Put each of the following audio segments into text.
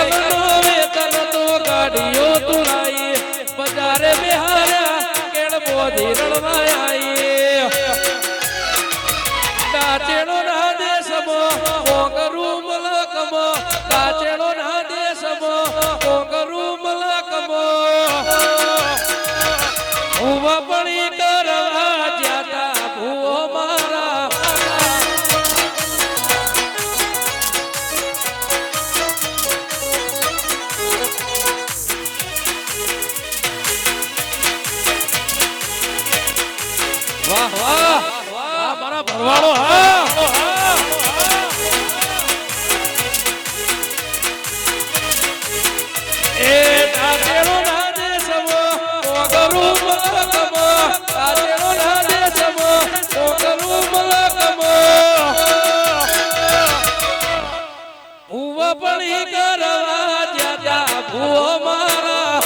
સાયકલનો વેતન તો ગાડીઓ તુરાઈ બજારે બિહાર્યા કેળ બોધી રણવાઈ કાચેડો ના દેશમો કોંગરુ મલકમો કાચેડો ના દેશમો કોંગરુ મલકમો ભૂવા પડી કરવા જ્યાતા ભૂવો મારા વાહ વાહ વાહ મારા ભરવાડો હા એ કાચેડો ના દેશમો કોંગરુ મલકમો કાચેડો ના દેશમો કોંગરુ મલકમો ભૂવા પડી કરવા જ્યાતા ભૂવો મારા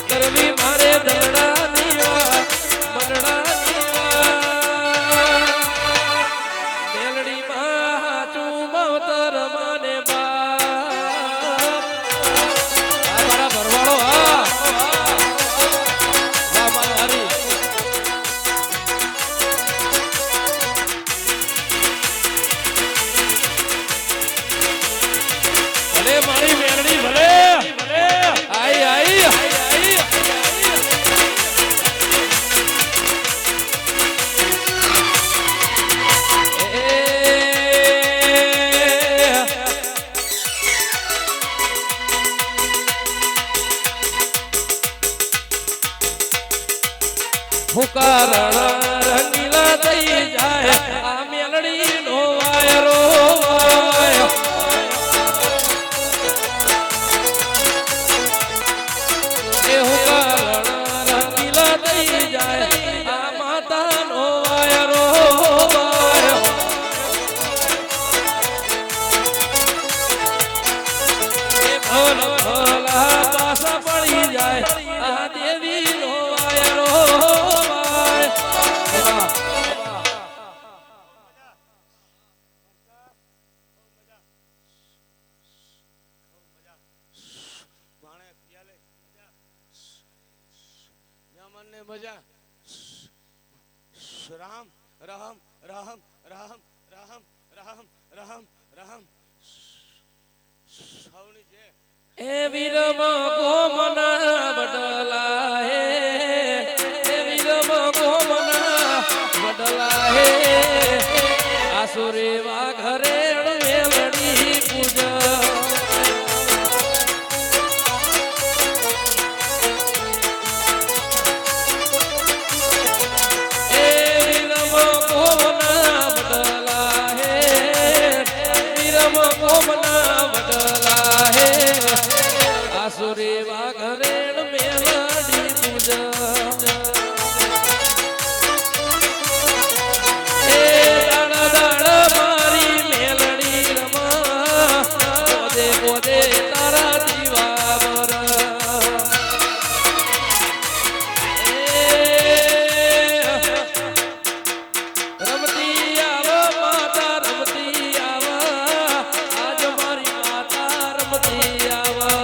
કરવી મારે દલડા દીવા મંડળા દીવા મેલડી માં હાચું માવતર માને બાપ આ મારા ભરવાડો હા વાહ મારા હરી ભલે મારી મેલડી ભલે આઈ આઈ ફુકારા રંગીલા થઈ જાય આ મેલડી નો વાયરો એ ફુકારા રંગીલા થઈ જાય આ માતા નો વાયરો એ ભોલ ભોલા પાસા પડી જાય આ દેવી નો વાયરો મજા રામ રામ રામ રામ રામ રામ રામ રામ સૌની છે એ વીરમાં ગોમના બદલા હે એ વીરમાં ગોમના બદલા હે આસુરે વાઘરે મેલડી પૂજા આસુરી વાઘરેણ મેલડી પૂજા એ દાડા દાડા મારી મેલડી રમા પોદે પોદે તારા દીવા રમતી આવો માતા રમતી આવા આજ મારી માતા રમતી આવા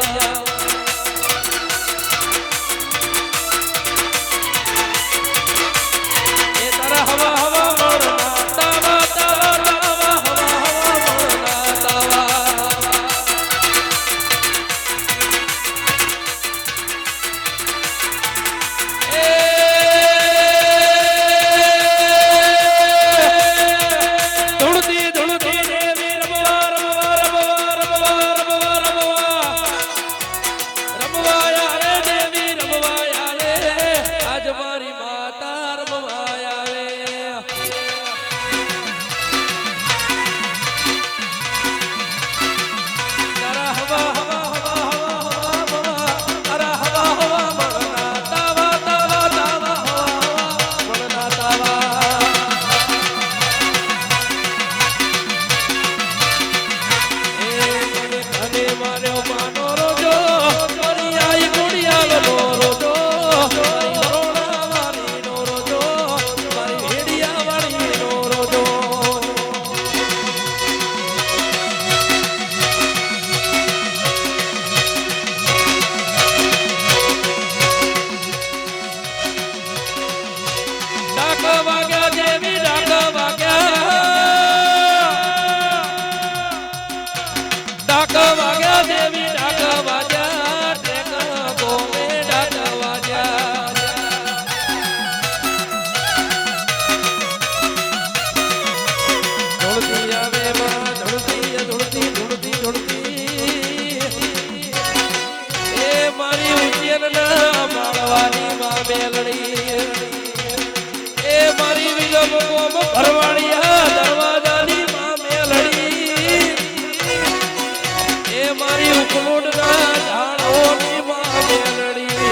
બેનના માળવાની માં મેલડી એ મારી વિલમ કોમ ભરવાડિયા દરવાજાની માં મેલડી એ મારી ઉકલોડના ઝાડોની માં મેલડી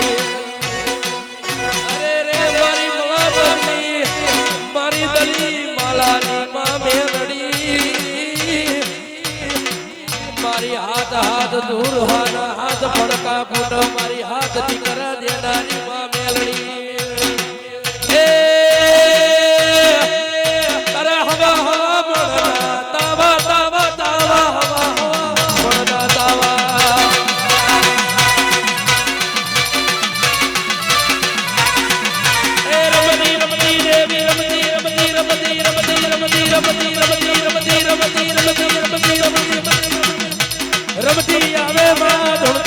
અરે રે મારી મલાની મારી દલી માલાની માં મેલડી મારી હાથ દૂર હાથ પડકા ફૂટ મારી હાથ દીકરા દેનારી માં મેલડી એ અરે હવા હવા મળના તાવા તાવા તાવા હવા હવા મળના તાવા એ રમતી રમતી દેવી રમતી રમતી રમતી રમતી રમતી રમતી રમતી રમતી રમતી રમતી રમતી રમતી આવે માં